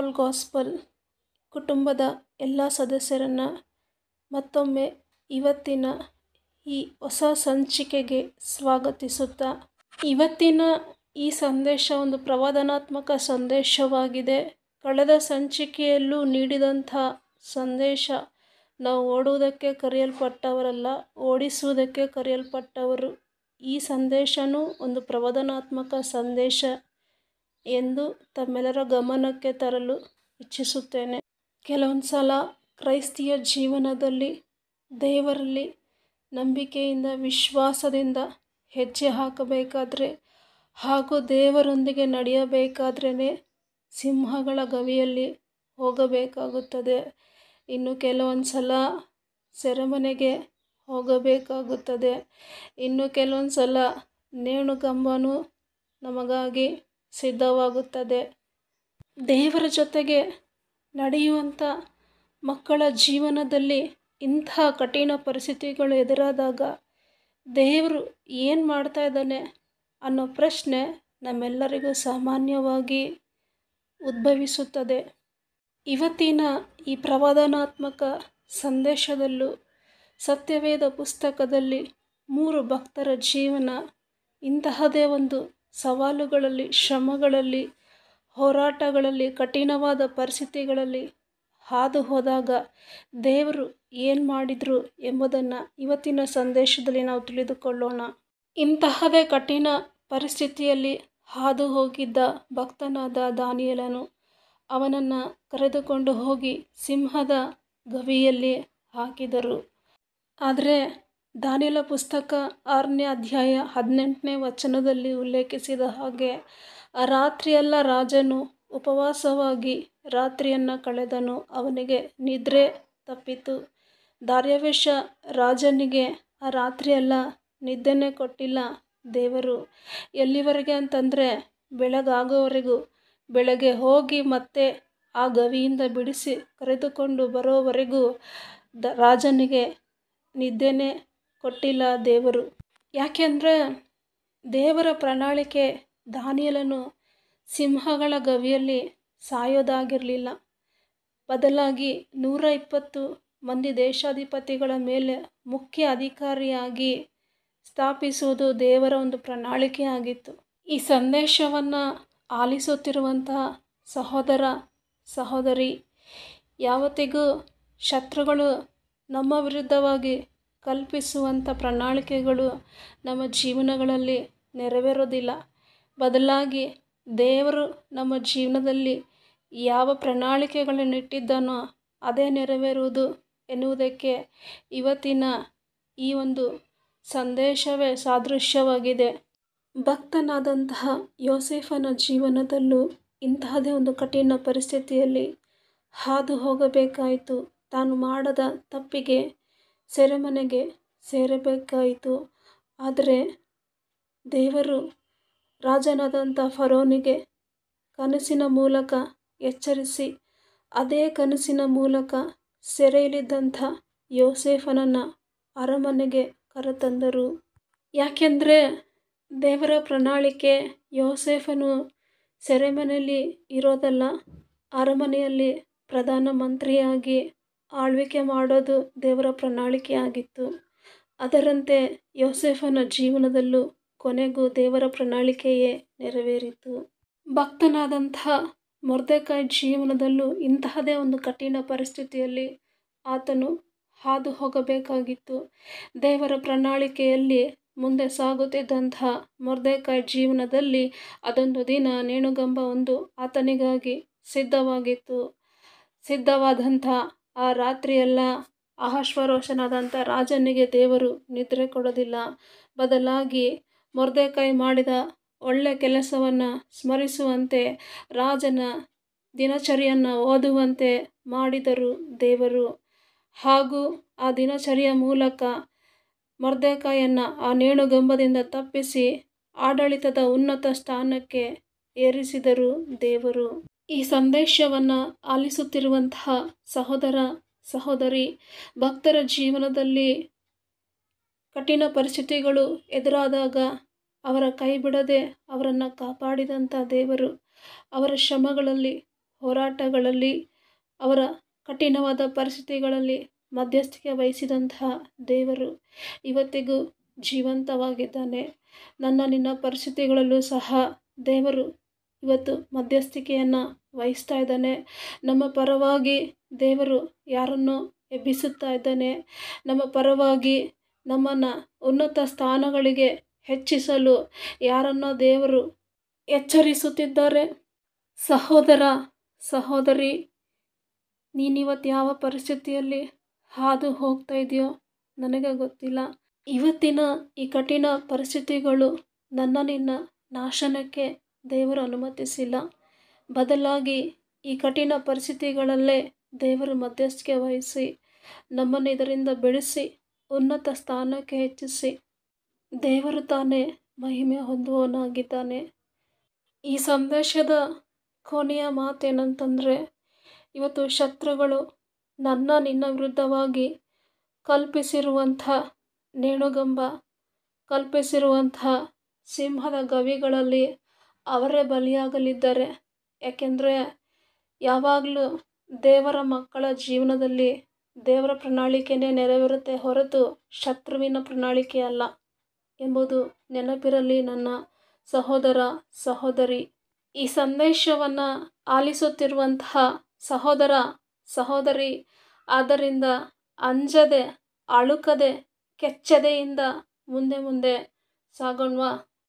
All gospel ಕುಟುಂಬದ ಎಲ್ಲ ಸದಸ್ಯರನ್ನು ಮತ್ತೊಮ್ಮೆ ಇವತ್ತಿನ ಈ ಹೊಸ ಸಂಚಿಕೆಗೆ ಸ್ವಾಗತಿಸುತ್ತಾ, ಇವತ್ತಿನ ಈ ಸಂದೇಶ ಒಂದು ಪ್ರವಾದನಾತ್ಮಕ ಸಂದೇಶವಾಗಿದೆ. ಕಳೆದ ಸಂಚಿಕೆಯಲ್ಲೂ ನೀಡಿದಂಥ ಸಂದೇಶ, ನಾವು ಓಡುವುದಕ್ಕೆ ಕರೆಯಲ್ಪಟ್ಟವರಲ್ಲ, ಓಡಿಸುವುದಕ್ಕೆ ಕರೆಯಲ್ಪಟ್ಟವರು. ಈ ಸಂದೇಶನೂ ಒಂದು ಪ್ರವಾದನಾತ್ಮಕ ಸಂದೇಶ ಎಂದು ತಮ್ಮೆಲ್ಲರ ಗಮನಕ್ಕೆ ತರಲು ಇಚ್ಛಿಸುತ್ತೇನೆ. ಕೆಲವೊಂದು ಸಲ ಕ್ರೈಸ್ತಿಯ ಜೀವನದಲ್ಲಿ ದೇವರಲ್ಲಿ ನಂಬಿಕೆಯಿಂದ ವಿಶ್ವಾಸದಿಂದ ಹೆಜ್ಜೆ ಹಾಕಬೇಕಾದ್ರೆ ಹಾಗೂ ದೇವರೊಂದಿಗೆ ನಡೆಯಬೇಕಾದ್ರೇ ಸಿಂಹಗಳ ಗವಿಯಲ್ಲಿ ಹೋಗಬೇಕಾಗುತ್ತದೆ. ಇನ್ನು ಕೆಲವೊಂದು ಸಲ ಸೆರೆಮನೆಗೆ ಹೋಗಬೇಕಾಗುತ್ತದೆ. ಇನ್ನು ಕೆಲವೊಂದು ಸಲ ನೇಣುಗಂಬನೂ ನಮಗಾಗಿ ಸಿದ್ಧವಾಗುತ್ತದೆ. ದೇವರ ಜೊತೆಗೆ ನಡೆಯುವಂಥ ಮಕ್ಕಳ ಜೀವನದಲ್ಲಿ ಇಂತಹ ಕಠಿಣ ಪರಿಸ್ಥಿತಿಗಳು ಎದುರಾದಾಗ ದೇವರು ಏನು ಮಾಡ್ತಾ ಇದ್ದಾನೆ ಅನ್ನೋ ಪ್ರಶ್ನೆ ನಮ್ಮೆಲ್ಲರಿಗೂ ಸಾಮಾನ್ಯವಾಗಿ ಉದ್ಭವಿಸುತ್ತದೆ. ಇವತ್ತಿನ ಈ ಪ್ರವಾದನಾತ್ಮಕ ಸಂದೇಶದಲ್ಲೂ ಸತ್ಯವೇದ ಪುಸ್ತಕದಲ್ಲಿ 3 ಭಕ್ತರ ಜೀವನ ಇಂತಹದೇ ಒಂದು ಸವಾಲುಗಳಲ್ಲಿ, ಶ್ರಮಗಳಲ್ಲಿ, ಹೋರಾಟಗಳಲ್ಲಿ, ಕಠಿಣವಾದ ಪರಿಸ್ಥಿತಿಗಳಲ್ಲಿ ಹಾದು ಹೋದಾಗ ದೇವರು ಏನು ಮಾಡಿದರು ಎಂಬುದನ್ನು ಇವತ್ತಿನ ಸಂದೇಶದಲ್ಲಿ ನಾವು ತಿಳಿದುಕೊಳ್ಳೋಣ. ಇಂತಹದೇ ಕಠಿಣ ಪರಿಸ್ಥಿತಿಯಲ್ಲಿ ಹಾದು ಹೋಗಿದ್ದ ಭಕ್ತನಾದ ದಾನಿಯೇಲನು, ಅವನನ್ನು ಕರೆದುಕೊಂಡು ಹೋಗಿ ಸಿಂಹದ ಗವಿಯಲ್ಲಿ ಹಾಕಿದರು. ಆದರೆ ದಾನಿಯೇಲ ಪುಸ್ತಕ 6ನೇ ಅಧ್ಯಾಯ 18ನೇ ವಚನದಲ್ಲಿ ಉಲ್ಲೇಖಿಸಿದ ಹಾಗೆ, ಆ ರಾತ್ರಿಯೆಲ್ಲ ರಾಜನು ಉಪವಾಸವಾಗಿ ರಾತ್ರಿಯನ್ನು ಕಳೆದನು, ಅವನಿಗೆ ನಿದ್ರೆ ತಪ್ಪಿತು. ದಾರ್ಯಾವೆಷ ರಾಜನಿಗೆ ಆ ರಾತ್ರಿಯೆಲ್ಲ ನಿದ್ದೆನೇ ಕೊಟ್ಟಿಲ್ಲ ದೇವರು. ಎಲ್ಲಿವರೆಗೆ ಅಂತಂದರೆ ಬೆಳಗಾಗೋವರೆಗೂ, ಬೆಳಗ್ಗೆ ಹೋಗಿ ಮತ್ತೆ ಆ ಗವಿಯಿಂದ ಬಿಡಿಸಿ ಕರೆದುಕೊಂಡು ಬರೋವರೆಗೂ ರಾಜನಿಗೆ ನಿದ್ದೆನೇ ಕೊಟ್ಟಿಲ್ಲ ದೇವರು. ಯಾಕೆಂದರೆ ದೇವರ ಪ್ರಣಾಳಿಕೆ ದಾನಿಯೇಲನು ಸಿಂಹಗಳ ಗವಿಯಲ್ಲಿ ಸಾಯೋದಾಗಿರಲಿಲ್ಲ. ಬದಲಾಗಿ 120 ಮಂದಿ ದೇಶಾಧಿಪತಿಗಳ ಮೇಲೆ ಮುಖ್ಯ ಅಧಿಕಾರಿಯಾಗಿ ಸ್ಥಾಪಿಸುವುದು ದೇವರ ಒಂದು ಪ್ರಣಾಳಿಕೆ ಆಗಿತ್ತು. ಈ ಸಂದೇಶವನ್ನು ಆಲಿಸುತ್ತಿರುವಂತಹ ಸಹೋದರ ಸಹೋದರಿ, ಯಾವತ್ತಿಗೂ ಶತ್ರುಗಳು ನಮ್ಮ ವಿರುದ್ಧವಾಗಿ ಕಲ್ಪಿಸುವಂಥ ಪ್ರಣಾಳಿಕೆಗಳು ನಮ್ಮ ಜೀವನಗಳಲ್ಲಿ ನೆರವೇರೋದಿಲ್ಲ. ಬದಲಾಗಿ ದೇವರು ನಮ್ಮ ಜೀವನದಲ್ಲಿ ಯಾವ ಪ್ರಣಾಳಿಕೆಗಳನ್ನು ಇಟ್ಟಿದ್ದಾನೋ ಅದೇ ನೆರವೇರುವುದು ಎನ್ನುವುದಕ್ಕೆ ಇವತ್ತಿನ ಈ ಒಂದು ಸಂದೇಶವೇ ಸಾದೃಶ್ಯವಾಗಿದೆ. ಭಕ್ತನಾದಂತಹ ಯೋಸೇಫನ ಜೀವನದಲ್ಲೂ ಇಂತಹದೇ ಒಂದು ಕಠಿಣ ಪರಿಸ್ಥಿತಿಯಲ್ಲಿ ಹಾದು ಹೋಗಬೇಕಾಯಿತು. ತಾನು ಮಾಡದ ತಪ್ಪಿಗೆ ಸೆರೆಮನೆಗೆ ಸೇರಬೇಕಾಯಿತು. ಆದರೆ ದೇವರು ರಾಜನಾದಂಥ ಫರೋನಿಗೆ ಕನಸಿನ ಮೂಲಕ ಎಚ್ಚರಿಸಿ, ಅದೇ ಕನಸಿನ ಮೂಲಕ ಸೆರೆಯಲ್ಲಿದ್ದಂಥ ಯೋಸೇಫನನ್ನು ಅರಮನೆಗೆ ಕರೆತಂದರು. ಯಾಕೆಂದರೆ ದೇವರ ಪ್ರಣಾಳಿಕೆ ಯೋಸೇಫನು ಸೆರೆಮನೆಯಲ್ಲಿ ಇರೋದಲ್ಲ, ಅರಮನೆಯಲ್ಲಿ ಪ್ರಧಾನ ಮಂತ್ರಿಯಾಗಿ ಆಳ್ವಿಕೆ ಮಾಡೋದು ದೇವರ ಪ್ರಣಾಳಿಕೆ ಆಗಿತ್ತು. ಅದರಂತೆ ಯೋಸೇಫನ ಜೀವನದಲ್ಲೂ ಕೊನೆಗೂ ದೇವರ ಪ್ರಣಾಳಿಕೆಯೇ ನೆರವೇರಿತು. ಭಕ್ತನಾದಂತಹ ಮೊರ್ದೆಕೈ ಜೀವನದಲ್ಲೂ ಇಂತಹದೇ ಒಂದು ಕಠಿಣ ಪರಿಸ್ಥಿತಿಯಲ್ಲಿ ಆತನು ಹಾದು ಹೋಗಬೇಕಾಗಿತ್ತು. ದೇವರ ಪ್ರಣಾಳಿಕೆಯಲ್ಲಿ ಮುಂದೆ ಸಾಗುತ್ತಿದ್ದಂತಹ ಮೊರ್ದೆಕೈ ಜೀವನದಲ್ಲಿ ಅದೊಂದು ದಿನ ನೇಣುಗಂಬ ಒಂದು ಆತನಿಗಾಗಿ ಸಿದ್ಧವಾಗಿತ್ತು. ಸಿದ್ಧವಾದಂಥ ಆ ರಾತ್ರಿಯೆಲ್ಲ ಅಹಷ್ವೇರೋಷನಾದಂಥ ರಾಜನಿಗೆ ದೇವರು ನಿದ್ರೆ ಕೊಡೋದಿಲ್ಲ. ಬದಲಾಗಿ ಮೊರ್ದೆಕೈ ಮಾಡಿದ ಒಳ್ಳೆ ಕೆಲಸವನ್ನು ಸ್ಮರಿಸುವಂತೆ, ರಾಜನ ದಿನಚರಿಯನ್ನು ಓದುವಂತೆ ಮಾಡಿದರು ದೇವರು. ಹಾಗೂ ಆ ದಿನಚರಿಯ ಮೂಲಕ ಮೊರ್ದೆಕೈಯನ್ನು ಆ ನೇಣುಗಂಬದಿಂದ ತಪ್ಪಿಸಿ ಆಡಳಿತದ ಉನ್ನತ ಸ್ಥಾನಕ್ಕೆ ಏರಿಸಿದರು ದೇವರು. ಈ ಸಂದೇಶವನ್ನು ಆಲಿಸುತ್ತಿರುವಂತಹ ಸಹೋದರ ಸಹೋದರಿ, ಭಕ್ತರ ಜೀವನದಲ್ಲಿ ಕಠಿಣ ಪರಿಸ್ಥಿತಿಗಳು ಎದುರಾದಾಗ ಅವರ ಕೈ ಬಿಡದೆ ಅವರನ್ನು ಕಾಪಾಡಿದಂಥ ದೇವರು, ಅವರ ಶ್ರಮಗಳಲ್ಲಿ ಹೋರಾಟಗಳಲ್ಲಿ, ಅವರ ಕಠಿಣವಾದ ಪರಿಸ್ಥಿತಿಗಳಲ್ಲಿ ಮಧ್ಯಸ್ಥಿಕೆ ವಹಿಸಿದಂತಹ ದೇವರು ಇವತ್ತಿಗೂ ಜೀವಂತವಾಗಿದ್ದಾನೆ. ನಿನ್ನ ಪರಿಸ್ಥಿತಿಗಳಲ್ಲೂ ಸಹ ದೇವರು ಇವತ್ತು ಮಧ್ಯಸ್ಥಿಕೆಯನ್ನು ವಹಿಸ್ತಾ ಇದ್ದಾನೆ. ನಮ್ಮ ಪರವಾಗಿ ದೇವರು ಯಾರನ್ನು ಎಬ್ಬಿಸುತ್ತಾ ಇದ್ದಾನೆ. ನಮ್ಮ ಪರವಾಗಿ ನಮ್ಮನ್ನು ಉನ್ನತ ಸ್ಥಾನಗಳಿಗೆ ಹೆಚ್ಚಿಸಲು ಯಾರನ್ನು ದೇವರು ಎಚ್ಚರಿಸುತ್ತಿದ್ದಾರೆ. ಸಹೋದರ, ಸಹೋದರಿ, ನೀನಿವತ್ತು ಯಾವ ಪರಿಸ್ಥಿತಿಯಲ್ಲಿ ಹಾದು ಹೋಗ್ತಾ ಇದೆಯೋ ನನಗೆ ಗೊತ್ತಿಲ್ಲ. ಇವತ್ತಿನ ಈ ಕಠಿಣ ಪರಿಸ್ಥಿತಿಗಳು ನಿನ್ನ ನಾಶನಕ್ಕೆ ದೇವರು ಅನುಮತಿಸಿಲ್ಲ. ಬದಲಾಗಿ ಈ ಕಠಿಣ ಪರಿಸ್ಥಿತಿಗಳಲ್ಲೇ ದೇವರು ಮಧ್ಯಸ್ಥಿಕೆ ವಹಿಸಿ ನಮ್ಮನ್ನು ಇದರಿಂದ ಬೆಳೆಸಿ ಉನ್ನತ ಸ್ಥಾನಕ್ಕೆ ಹೆಚ್ಚಿಸಿ ದೇವರು ತಾನೇ ಮಹಿಮೆ ಹೊಂದುವವನಾಗಿದ್ದಾನೆ. ಈ ಸಂದೇಶದ ಕೊನೆಯ ಮಾತೇನಂತಂದರೆ, ಇವತ್ತು ಶತ್ರುಗಳು ನಿನ್ನ ವಿರುದ್ಧವಾಗಿ ಕಲ್ಪಿಸಿರುವಂಥ ನೇಣುಗಂಬ, ಕಲ್ಪಿಸಿರುವಂಥ ಸಿಂಹದ ಗವಿಗಳಲ್ಲಿ ಅವರೇ ಬಲಿಯಾಗಲಿದ್ದಾರೆ. ಯಾಕೆಂದರೆ ಯಾವಾಗಲೂ ದೇವರ ಮಕ್ಕಳ ಜೀವನದಲ್ಲಿ ದೇವರ ಪ್ರಣಾಳಿಕೆಯೇ ನೆರವೇರುತ್ತೆ ಹೊರತು ಶತ್ರುವಿನ ಪ್ರಣಾಳಿಕೆ ಅಲ್ಲ ಎಂಬುದು ನೆನಪಿರಲಿ ನನ್ನ ಸಹೋದರ, ಸಹೋದರಿ. ಈ ಸಂದೇಶವನ್ನು ಆಲಿಸುತ್ತಿರುವಂತಹ ಸಹೋದರ, ಸಹೋದರಿ, ಆದ್ದರಿಂದ ಅಂಜದೆ, ಅಳುಕದೆ, ಕೆಚ್ಚದೆಯಿಂದ ಮುಂದೆ ಸಾಗೋಣ.